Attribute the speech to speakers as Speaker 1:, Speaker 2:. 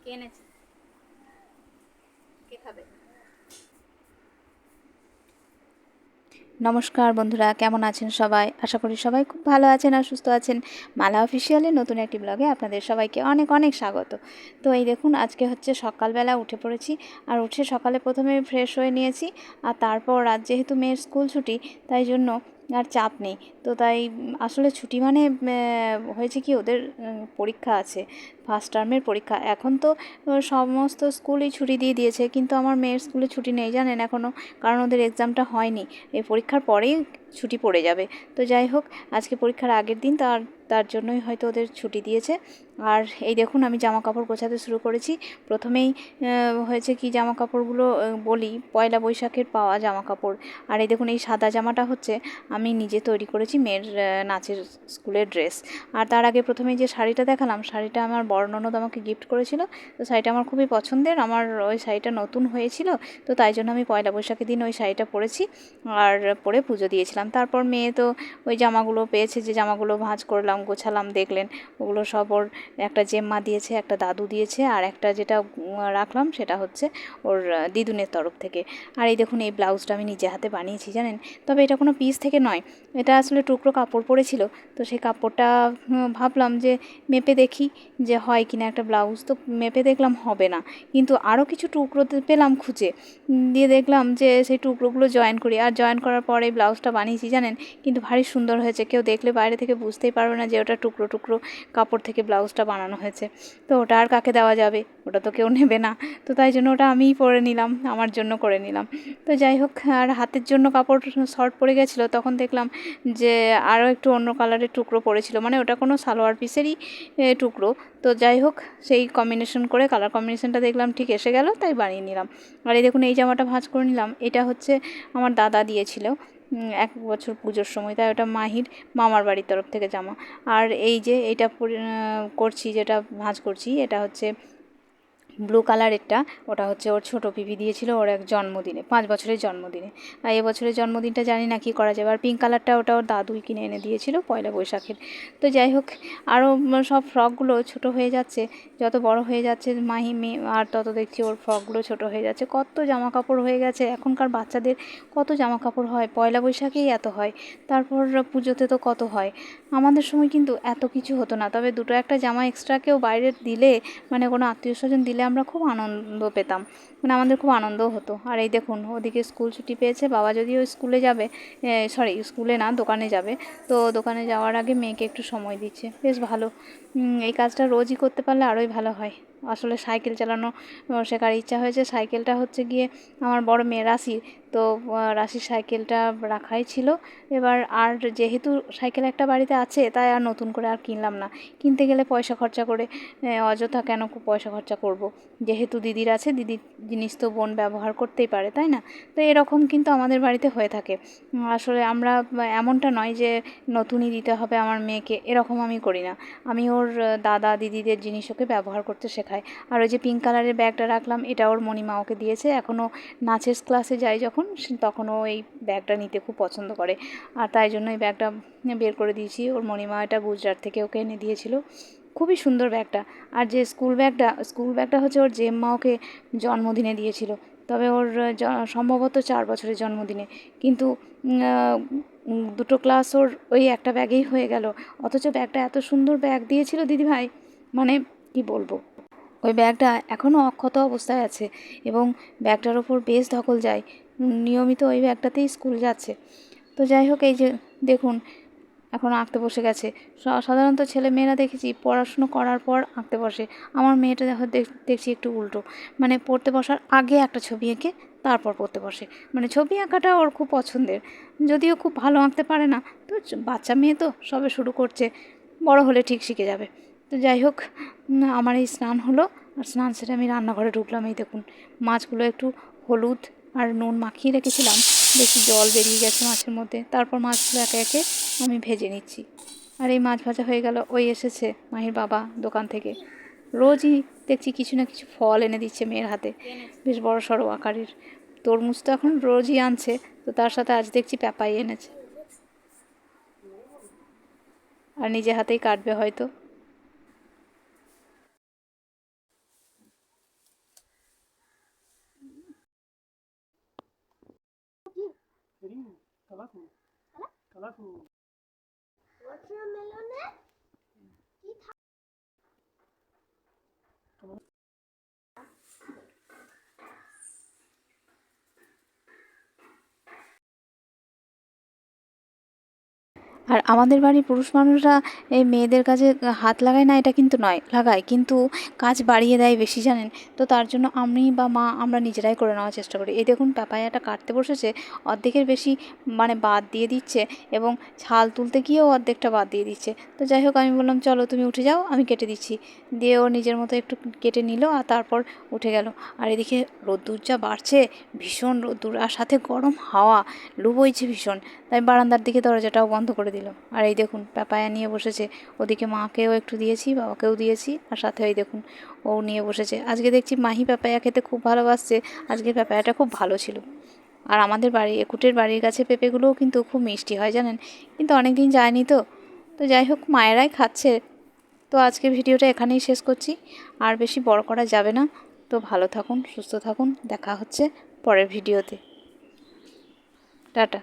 Speaker 1: কে এনেছে? কে খাবে? নমস্কার বন্ধুরা, কেমন আছেন সবাই? আশা করি সবাই খুব ভালো আছেন আর সুস্থ আছেন। মালা অফিসিয়ালের নতুন একটি ব্লগে আপনাদের সবাইকে অনেক অনেক স্বাগত। তো এই দেখুন, আজকে হচ্ছে সকালবেলা উঠে পড়েছি। আর উঠে সকালে প্রথমে ফ্রেশ হয়ে নিয়েছি। আর তারপর আজ যেহেতু মেয়ের স্কুল ছুটি, তাই জন্য আর চাপ নেই। তো তাই আসলে ছুটি মানে হয়েছে কি, ওদের পরীক্ষা আছে, ফার্স্ট টার্মের পরীক্ষা। এখন তো সমস্ত স্কুলই ছুটি দিয়ে দিয়েছে, কিন্তু আমার মেয়ের স্কুলে ছুটি নেই জানেন এখনও, কারণ ওদের এক্সামটা হয়নি। এই পরীক্ষার পরেই ছুটি পড়ে যাবে। তো যাই হোক, আজকে পরীক্ষার আগের দিন, তার তার জন্যই হয়তো ওদের ছুটি দিয়েছে। আর এই দেখুন, আমি জামা কাপড় গোছাতে শুরু করেছি। প্রথমেই হয়েছে কি, জামা কাপড়গুলো বলি পয়লা বৈশাখের পাওয়া জামা কাপড়। আর এই দেখুন, এই সাদা জামাটা হচ্ছে আমি নিজে তৈরি করেছি, মেয়ের নাচের স্কুলের ড্রেস। আর তার আগে প্রথমেই যে শাড়িটা দেখালাম, শাড়িটা আমার বড় ননদ আমাকে গিফট করেছিল। তো শাড়িটা আমার খুবই পছন্দের, আমার ওই শাড়িটা নতুন হয়েছিল। তো তাই জন্য আমি পয়লা বৈশাখের দিন ওই শাড়িটা পরেছি আর পরে পুজো দিয়েছিলাম। তারপর মেয়ে তো ওই জামাগুলো পেয়েছে, যে জামাগুলো ভাঁজ করলাম, গোছালাম, দেখলেন ওগুলো সব ওর একটা জেম্মা দিয়েছে, একটা দাদু দিয়েছে, আর একটা যেটা রাখলাম সেটা হচ্ছে ওর দিদুনের তরফ থেকে। আর এই দেখুন, এই ব্লাউজটা আমি নিজে হাতে বানিয়েছি জানেন। তবে এটা কোনো পিস থেকে নয়, এটা আসলে টুকরো কাপড় পড়েছিল। তো সেই কাপড়টা ভাবলাম যে মেপে দেখি যে হয় কিনা একটা ব্লাউজ। তো মেপে দেখলাম হবে না, কিন্তু আরও কিছু টুকরো পেলাম খুঁজে, দিয়ে দেখলাম যে সেই টুকরোগুলো জয়েন করি। আর জয়েন করার পরে এই ব্লাউজটা বানিয়েছি জানেন, কিন্তু ভারী সুন্দর হয়েছে। কেউ দেখলে বাইরে থেকে বুঝতেই পারবে না যে ওটা টুকরো টুকরো কাপড় থেকে ব্লাউজটা বানানো হয়েছে। তো ওটা আর কাকে দেওয়া যাবে, ওটা তো কেউ নেবে না। তো তাই জন্য ওটা আমিই পরে নিলাম, আমার জন্য করে নিলাম। তো যাই হোক, আর হাতের জন্য কাপড় শর্ট পড়ে গেছিলো, তখন দেখলাম যে আরও একটু অন্য কালারের টুকরো পড়েছিল, মানে ওটা কোনো সালোয়ার পিসেরই টুকরো। তো যাই হোক, সেই কম্বিনেশন করে কালার কম্বিনেশনটা দেখলাম ঠিক এসে গেল, তাই বানিয়ে নিলাম। আর এই দেখুন, এই জামাটা ভাঁজ করে নিলাম। এটা হচ্ছে আমার দাদা দিয়েছিল এক বছর পুজোর সময়, তাই ওটা মাহির মামার বাড়ির তরফ থেকে জামা। আর এই যে এইটা করছি, যেটা ভাঁজ করছি, এটা হচ্ছে ব্লু কালারেরটা। ওটা হচ্ছে ওর ছোটো পিপি দিয়েছিল ওর এক জন্মদিনে, 5 বছরের জন্মদিনে। আর এবছরের জন্মদিনটা জানি না কী করা যাবে। আর পিঙ্ক কালারটা ওটা ওর দাদুই কিনে এনে দিয়েছিল পয়লা বৈশাখের। তো যাই হোক, আরও সব ফ্রকগুলো ছোট হয়ে যাচ্ছে, যত বড় হয়ে যাচ্ছে মাহি মেয়ে, আর তত দেখছি ওর ফ্রকগুলো ছোট হয়ে যাচ্ছে। কত জামা কাপড় হয়ে গেছে এখনকার বাচ্চাদের, কত জামা কাপড় হয়, পয়লা বৈশাখেই এত হয়, তারপর পুজোতে তো কত হয়। আমাদের সময় কিন্তু এত কিছু হতো না। তবে দুটো একটা জামা এক্সট্রা কেউ বাইরে দিলে, মানে কোনো আত্মীয় স্বজন দিলে, আমরা খুব আনন্দ পেতাম, মানে আমাদের খুব আনন্দও হতো। আর এই দেখুন, ওদিকে স্কুল ছুটি পেয়েছে, বাবা যদিও স্কুলে যাবে, সরি স্কুলে না, দোকানে যাবে। তো দোকানে যাওয়ার আগে মেয়েকে একটু সময় দিচ্ছে, বেশ ভালো। এই কাজটা রোজই করতে পারলে আরোই ভালো হয়। আসলে সাইকেল চালানো শেখার ইচ্ছা হয়েছে। সাইকেলটা হচ্ছে গিয়ে আমার বড় মেয়ে রাশির, তো রাশির সাইকেলটা রাখাই ছিল। এবার আর যেহেতু সাইকেল একটা বাড়িতে আছে, তাই আর নতুন করে আর কিনলাম না। কিনতে গেলে পয়সা খরচা করে, অযথা কেন পয়সা খরচা করব, যেহেতু দিদির আছে, দিদির জিনিস তো বোন ব্যবহার করতেই পারে, তাই না? তো এরকম কিন্তু আমাদের বাড়িতে হয়ে থাকে। আসলে আমরা এমনটা নয় যে নতুনই দিতে হবে আমার মেয়েকে, এরকম আমি করি না। আমি ওর দাদা দিদিদের জিনিস ওকে ব্যবহার করতে শেখাই। আর ওই যে পিঙ্ক কালারের ব্যাগটা রাখলাম, এটা ওর মণিমা ওকে দিয়েছে। এখনও নাচের ক্লাসে যায় যখন, তখনও এই ব্যাগটা নিতে খুব পছন্দ করে। আর তাই জন্য এই ব্যাগটা বের করে দিয়েছি। ওর মণিমা এটা গুজরাট থেকে ওকে এনে দিয়েছিল। খুবই সুন্দর ব্যাগটা। আর যে স্কুল ব্যাগটা হচ্ছে ওর জেম্মা ওকে জন্মদিনে দিয়েছিল। তবে ওর সম্ভবত 4 বছরের জন্মদিনে, কিন্তু দুটো ক্লাস ওর ওই একটা ব্যাগেই হয়ে গেল। অথচ ব্যাগটা এত সুন্দর ব্যাগ দিয়েছিল দিদিভাই, মানে কি বলবো। ওই ব্যাগটা এখনও অক্ষত অবস্থায় আছে, এবং ব্যাগটার ওপর বেশ ধকল যায়। নিয়মিত ওই ব্যাগটাতেই স্কুল যাচ্ছে। তো যাই হোক, এই যে দেখুন, এখন আঁকতে বসে গেছে। সাধারণত ছেলে মেয়েরা দেখেছি পড়াশুনো করার পর আঁকতে বসে। আমার মেয়েটা দেখছি একটু উল্টো, মানে পড়তে বসার আগে একটা ছবি এঁকে তারপর পড়তে বসে। মানে ছবি আঁকাটা ওর খুব পছন্দের, যদিও খুব ভালো আঁকতে পারে না। তো বাচ্চা মেয়ে তো সবে শুরু করছে, বড় হলে ঠিক শিখে যাবে। তো যাই হোক, আমার এই স্নান হলো, আর স্নান সেরে আমি রান্নাঘরে ঢুকলাম। এই দেখুন, মাছগুলো একটু হলুদ আর নুন মাখিয়ে রেখেছিলাম, বেশি জল বেরিয়ে গেছে মাছের মধ্যে। তারপর মাছগুলো একে একে আমি ভেজে নিচ্ছি। আর এই মাছ ভাজা হয়ে গেল। ওই এসেছে মাহির বাবা দোকান থেকে, রোজই দেখছি কিছু না কিছু ফল এনে দিচ্ছে মেয়ের হাতে, বেশ বড় সড়ো আকারের। তরমুজ তো এখন রোজই আনছে, তো তার সাথে আজ দেখছি পেঁপাই এনেছে, আর নিজে হাতেই কাটবে হয়তো। আর আমাদের বাড়ির পুরুষ মানুষরা এই মেয়েদের কাজে হাত লাগায় না, এটা কিন্তু নয়, লাগায়, কিন্তু কাজ বাড়িয়ে দেয় বেশি, জানেন তো। তার জন্য আমি বা মা আমরা নিজেরাই করে নেওয়ার চেষ্টা করি। এই দেখুন পাপায়াটা কাটতে বসেছে, অর্ধেকের বেশি মানে বাদ দিয়ে দিচ্ছে, এবং ছাল তুলতে গিয়েও অর্ধেকটা বাদ দিয়ে দিচ্ছে। তো যাই হোক, আমি বললাম চলো তুমি উঠে যাও, আমি কেটে দিচ্ছি। দিয়ে ও নিজের মতো একটু কেটে নিল আর তারপর উঠে গেল। আর এদিকে রোদ্দুর যা বাড়ছে, ভীষণ রোদ্দুর, আর সাথে গরম হাওয়া, লু বইছে ভীষণ। তাই বারান্দার দিকে দরজাটাও বন্ধ করে দিল। আর এই দেখুন পাপায়া নিয়ে বসেছে, ওদিকে মাকেও একটু দিয়েছি, বাবাকেও দিয়েছি, আর সাথে ওই দেখুন ও নিয়ে বসেছে। আজকে দেখছি মাহি পাপায়া খেতে খুব ভালোবাসছে, আজকে পাপায়াটা খুব ভালো ছিল। আর আমাদের বাড়ি একুটের বাড়ির কাছে পেঁপেগুলোও কিন্তু খুব মিষ্টি হয়, জানেন, কিন্তু অনেক দিন যায়নি তো। তো যাই হোক, মায়েরাই খাচ্ছে। তো আজকে ভিডিওটা এখানেই শেষ করছি, আর বেশি বড় করা যাবে না। তো ভালো থাকুন, সুস্থ থাকুন, দেখা হচ্ছে পরের ভিডিওতে। টাটা।